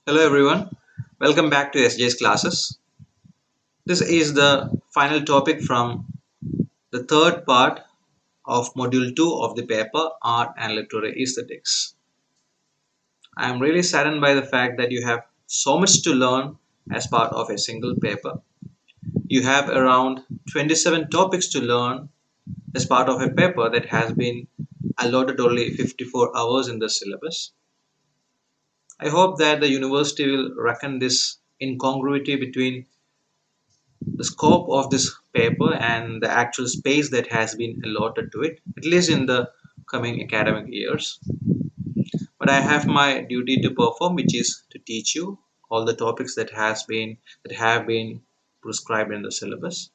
Hello everyone, welcome back to SJ's classes. This is the final topic from the third part of module 2 of the paper Art and Literary Aesthetics. I am really saddened by the fact that you have so much to learn as part of a single paper. You have around 27 topics to learn as part of a paper that has been allotted only 54 hours in the syllabus. I hope that the university will reckon this incongruity between the scope of this paper and the actual space that has been allotted to it, at least in the coming academic years. But I have my duty to perform, which is to teach you all the topics that have been prescribed in the syllabus.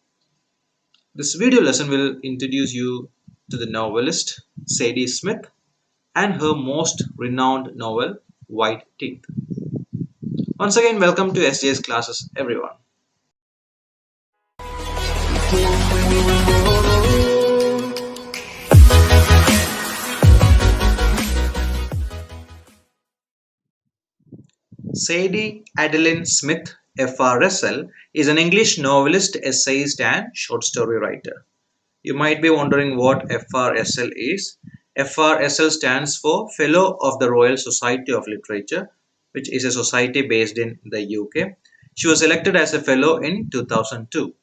This video lesson will introduce you to the novelist Zadie Smith and her most renowned novel, White Teeth. Once again, welcome to SJ's classes, everyone. Sadie Adeline Smith, FRSL, is an English novelist, essayist, and short story writer. You might be wondering what FRSL is. FRSL stands for Fellow of the Royal Society of Literature, which is a society based in the UK. She was elected as a fellow in 2002.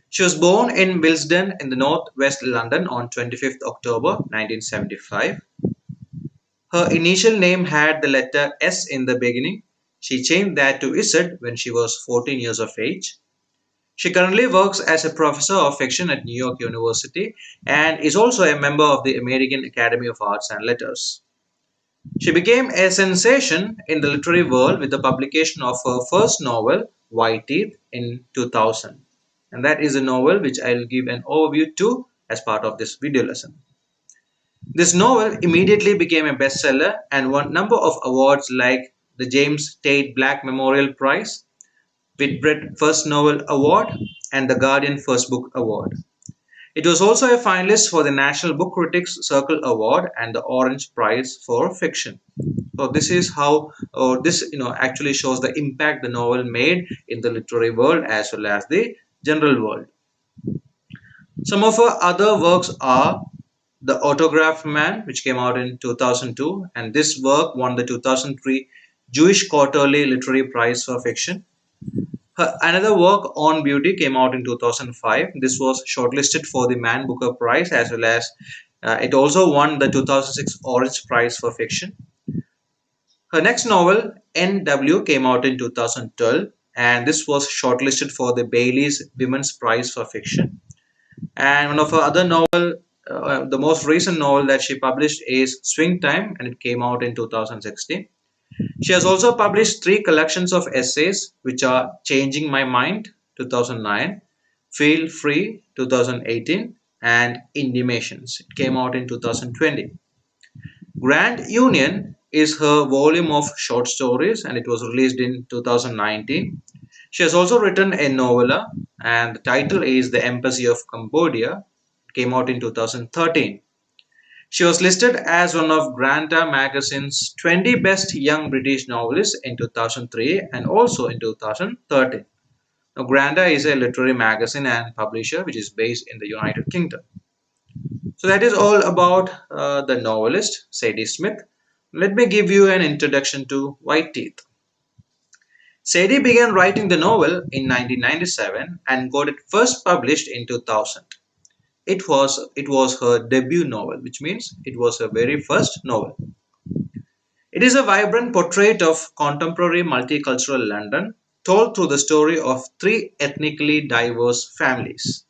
She was born in Willesden in the northwest London on 25th October 1975. Her initial name had the letter S in the beginning. She changed that to Z when she was 14 years of age. She currently works as a professor of fiction at New York University and is also a member of the American Academy of Arts and Letters. She became a sensation in the literary world with the publication of her first novel, White Teeth, in 2000. And that is a novel which I'll give an overview to as part of this video lesson. This novel immediately became a bestseller and won a number of awards like the James Tate Black Memorial Prize, Whitbread First Novel Award, and the Guardian First Book Award. It was also a finalist for the National Book Critics Circle Award and the Orange Prize for Fiction. So this is how this actually shows the impact the novel made in the literary world as well as the general world. Some of her other works are The Autograph Man, which came out in 2002, and this work won the 2003 Jewish Quarterly Literary Prize for Fiction. Another work, On Beauty, came out in 2005. This was shortlisted for the Man Booker Prize as well as it also won the 2006 Orange Prize for Fiction. Her next novel, N.W., came out in 2012, and this was shortlisted for the Bailey's Women's Prize for Fiction. And one of her other novel, the most recent novel that she published is Swing Time, and it came out in 2016. She has also published three collections of essays, which are Changing My Mind, 2009, Feel Free, 2018, and Intimations. It came out in 2020. Grand Union is her volume of short stories, and it was released in 2019. She has also written a novella, and the title is The Embassy of Cambodia. It came out in 2013. She was listed as one of Granta magazine's 20 best young British novelists in 2003 and also in 2013. Now, Granta is a literary magazine and publisher which is based in the United Kingdom. So that is all about the novelist Zadie Smith. Let me give you an introduction to White Teeth. Sadie began writing the novel in 1997 and got it first published in 2000. It was her debut novel, which means it was her very first novel. It is a vibrant portrait of contemporary multicultural London, told through the story of three ethnically diverse families.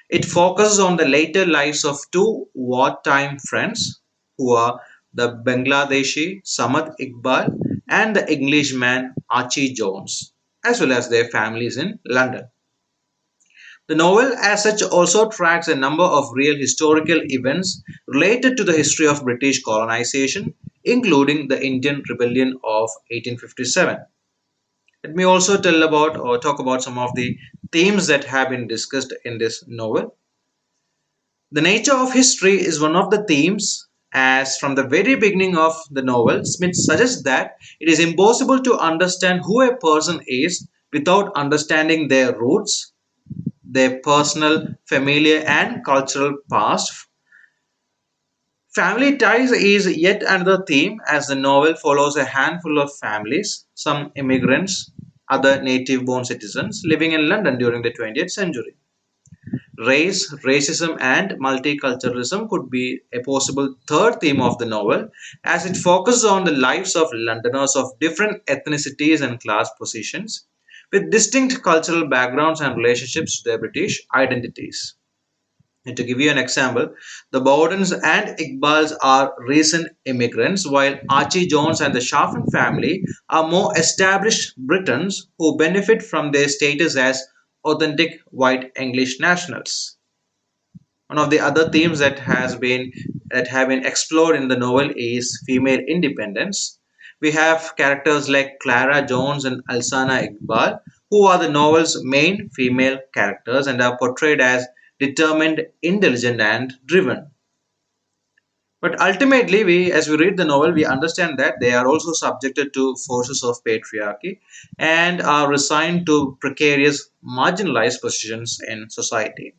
It focuses on the later lives of two wartime friends who are the Bangladeshi Samad Iqbal and the Englishman Archie Jones, as well as their families in London. The novel, as such, also tracks a number of real historical events related to the history of British colonization, including the Indian Rebellion of 1857. Let me also tell about or talk about some of the themes that have been discussed in this novel. The nature of history is one of the themes, As from the very beginning of the novel, Smith suggests that it is impossible to understand who a person is without understanding their roots, their personal, familiar, and cultural past. Family ties is yet another theme as the novel follows a handful of families, some immigrants, other native born citizens living in London during the 20th century. Race, racism, and multiculturalism could be a possible third theme of the novel as it focuses on the lives of Londoners of different ethnicities and class positions with distinct cultural backgrounds and relationships to their British identities. And to give you an example, the Bowdens and Iqbals are recent immigrants, while Archie Jones and the Sharfin family are more established Britons who benefit from their status as authentic white English nationals. One of the other themes that have been explored in the novel is female independence. We have characters like Clara Jones and Alsana Iqbal, who are the novel's main female characters and are portrayed as determined, intelligent, and driven. But ultimately, as we read the novel, we understand that they are also subjected to forces of patriarchy and are resigned to precarious, marginalized positions in society.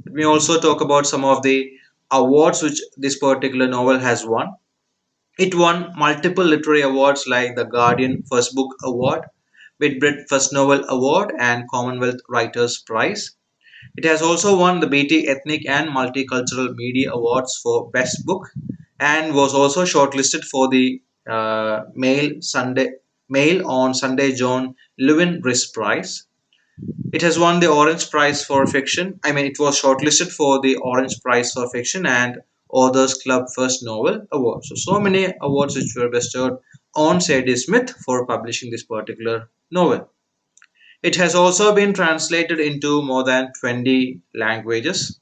Let me also talk about some of the awards which this particular novel has won. It won multiple literary awards like the Guardian First Book Award, Whitbread First Novel Award, and Commonwealth Writers Prize. It has also won the BT Ethnic and Multicultural Media Awards for Best Book and was also shortlisted for the Mail on Sunday John Lewin Riss Prize. It has won the Orange Prize for Fiction. It was shortlisted for the Orange Prize for Fiction and Authors Club First Novel Award. So many awards which were bestowed on Sadie Smith for publishing this particular novel. It has also been translated into more than 20 languages.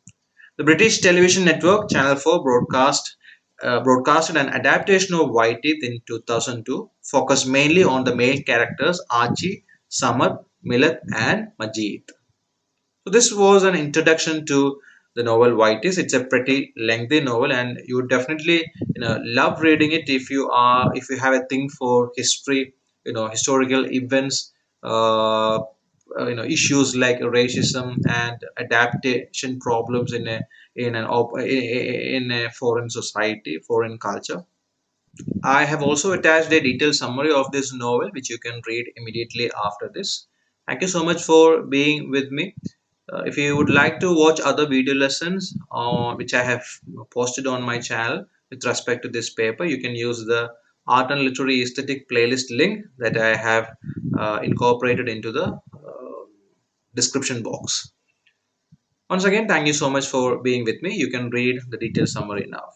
The British television network Channel 4 broadcasted an adaptation of White Teeth in 2002, focused mainly on the male characters Archie, Samad, Millet, and Majid. So this was an introduction to the novel White. It's a pretty lengthy novel, and you would definitely love reading it if you have a thing for history, historical events, issues like racism and adaptation problems in a foreign society, foreign culture. I have also attached a detailed summary of this novel, which you can read immediately after this. Thank you so much for being with me. If you would like to watch other video lessons which I have posted on my channel with respect to this paper, you can use the Art and Literary Aesthetic playlist link that I have incorporated into the description box. Once again, thank you so much for being with me. You can read the detailed summary now.